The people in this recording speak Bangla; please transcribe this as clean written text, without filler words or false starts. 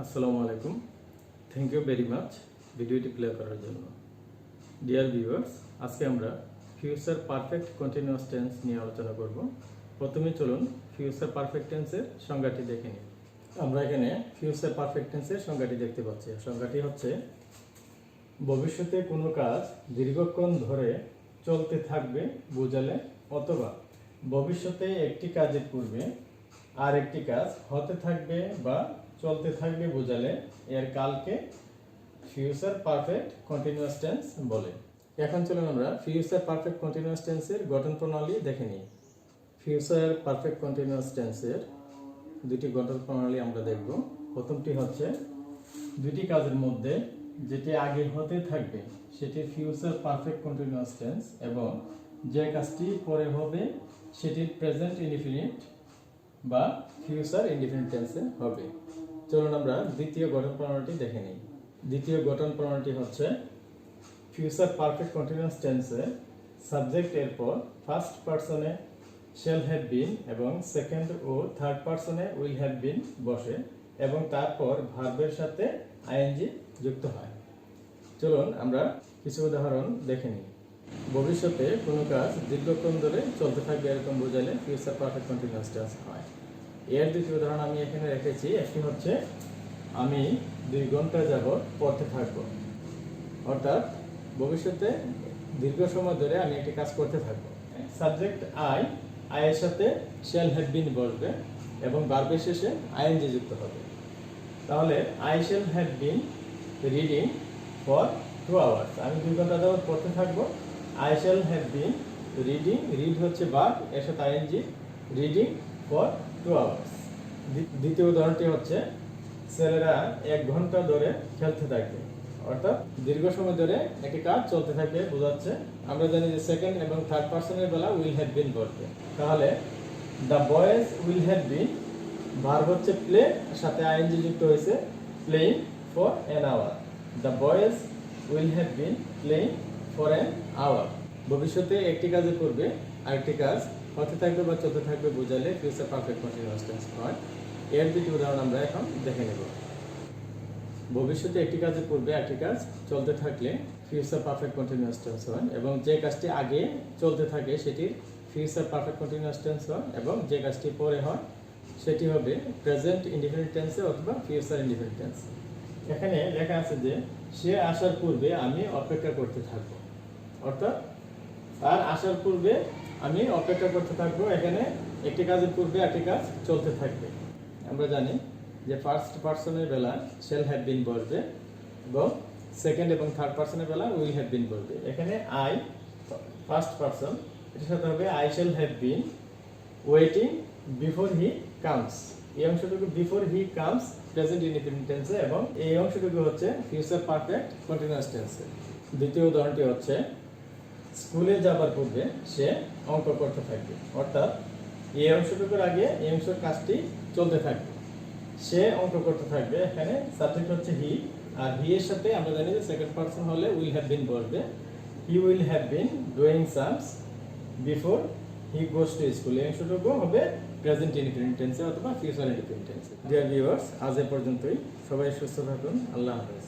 আসসালামু আলাইকুম। থ্যাংক ইউ ভেরি মাচ ভিডিওটি প্লে করার জন্য। ডিয়ার ভিউয়ার্স, আজকে আমরা ফিউচার পারফেক্ট কন্টিনিউয়াস টেন্স নিয়ে আলোচনা করব। প্রথমে চলুন ফিউচার পারফেক্ট টেন্সের সংজ্ঞাটি দেখে নিই। আমরা এখানে ফিউচার পারফেক্ট টেন্সের সংজ্ঞাটি দেখতে পাচ্ছি। সংজ্ঞাটি হচ্ছে ভবিষ্যতে কোনো কাজ দীর্ঘক্ষণ ধরে চলতে থাকবে বোঝালে, অথবা ভবিষ্যতে একটি কাজের পূর্বে আর একটি কাজ হতে থাকবে বা চলতে থাকবে বোঝালে এর কালকে ফিউচার পারফেক্ট কন্টিনিউয়াস টেন্স বলে। এখন চলুন আমরা ফিউচার পারফেক্ট কন্টিনিউয়াস টেন্সের গঠন প্রণালী দেখে নিই। ফিউচার পারফেক্ট কন্টিনিউয়াস টেন্সের দুটি গঠন প্রণালী আমরা দেখব। প্রথমটি হচ্ছে দুটি কাজের মধ্যে যেটি আগে হতে থাকবে সেটি ফিউচার পারফেক্ট কন্টিনিউয়াস টেন্স, এবং যে কাজটি পরে হবে সেটির প্রেজেন্ট ইনডিফিনিট বা ফিউচার ইনডিফিনিট টেন্সে হবে। চলুন আমরা দ্বিতীয় গঠন প্রণালীটি দেখে নিই। দ্বিতীয় গঠন প্রণালীটি হচ্ছে ফিউচার পারফেক্ট কন্টিনিউয়াস টেন্সে সাবজেক্ট এর পর ফার্স্ট পারসনে শ্যাল হ্যাভ বিন এবং সেকেন্ড ও থার্ড পারসনে উইল হ্যাভ বিন বসে এবং তারপর ভার্বের সাথে আইএনজি যুক্ত হয়। চলুন আমরা কিছু উদাহরণ দেখে নিই। ভবিষ্যতে কোনো কাজ দীর্ঘক্ষণ ধরে চলতে থাকবে এরকম বোঝালে ফিউচার পারফেক্ট কন্টিনিউয়াস টেন্স হয়। এর দুটি উদাহরণ আমি এখানে রেখেছি। একটি হচ্ছে আমি 2 ঘন্টা যাবত পড়তে থাকব, অর্থাৎ ভবিষ্যতে দীর্ঘ সময় ধরে আমি একটি কাজ করতে থাকব। সাবজেক্ট আই, এর সাথে শ্যাল হ্যাভ বিন বসবে এবং ভার্বের শেষে আইএনজি যুক্ত হবে। তাহলে I shall have been reading for 2 hours, আমি 2 ঘন্টা যাবত পড়তে থাকবো। I shall have been reading, read হচ্ছে ভার্ব, এর সাথে আইএনজি, রিডিং ফর 2 আওয়ার্স। দ্বিতীয় উদাহরণটি হচ্ছে ছেলেরা 1 ঘন্টা ধরে খেলতে থাকবে, অর্থাৎ দীর্ঘ সময় ধরে একটি কাজ চলতে থাকবে বোঝাচ্ছে। আমরা জানি যে সেকেন্ড এবং থার্ড পারসনের বেলা উইল হ্যাভ বিন বসবে। তাহলে the boys will have been, verb হচ্ছে প্লে, সাথে আইএনজি যুক্ত হয়েছে, playing for an hour. The boys will have been playing for an hour. ভবিষ্যতে একটি কাজের পূর্বে আরেকটি কাজ হতে থাকবে বা চলতে থাকবে বোঝালে ফিউচার পারফেক্ট কন্টিনিউয়াস টেন্স হয়। এর দুটি উদাহরণ আমরা এখন দেখে নেব। ভবিষ্যতে একটি কাজের পূর্বে একটি কাজ চলতে থাকলে ফিউচার পারফেক্ট কন্টিনিউয়াস টেন্স হয়, এবং যে কাজটি আগে চলতে থাকে সেটির ফিউচার পারফেক্ট কন্টিনিউয়াস টেন্স হয়, এবং যে কাজটি পরে হয় সেটি হবে প্রেজেন্ট ইনডিফিনিট টেন্সে অথবা ফিউচার ইনডিফিনিট টেন্সে। এখানে লেখা আছে যে সে আসার পূর্বে আমি অপেক্ষা করতে থাকবো, অর্থাৎ তার আসার পূর্বে আমি অপেক্ষা করতে থাকবো। এখানে একটি কাজের পূর্বে একটি কাজ চলতে থাকবে। আমরা জানি যে ফার্স্ট পারসনের বেলা শ্যাল হ্যাভ বিন বসবে এবং সেকেন্ড এবং থার্ড পারসনের বেলা উইল হ্যাভ বিন বসবে। এখানে আই ফার্স্ট পারসন, এটার সাথে হবে I shall have been waiting before he comes. এই অংশটুকু before he comes present indefinite টেন্সে, এবং এই অংশটুকু হচ্ছে ফিউচার পারফেক্ট কন্টিনিউয়াস টেন্সে। দ্বিতীয় উদাহরণটি হচ্ছে স্কুলে যাবার পূর্বে সে অঙ্ক করতে থাকবে, অর্থাৎ এই অংশটুকুর আগে এই অংশের কাজটি চলতে থাকবে, সে অঙ্ক করতে থাকবে। এখানে সাবজেক্ট হচ্ছে হি, আর হি এর সাথে আমরা জানি যে সেকেন্ড পারসন হলে উইল হ্যাভ বিন বসবে। He will have been doing sums before he goes to school. এই অংশটুকু হবে প্রেজেন্ট ইনডিফিনিট টেন্সে অথবা ফিউচার ইনডিফিনিট টেন্সে। ডিয়ার ভিউয়ার্স, আজ এ পর্যন্তই। সবাই সুস্থ থাকুন। আল্লাহ হাফেজ।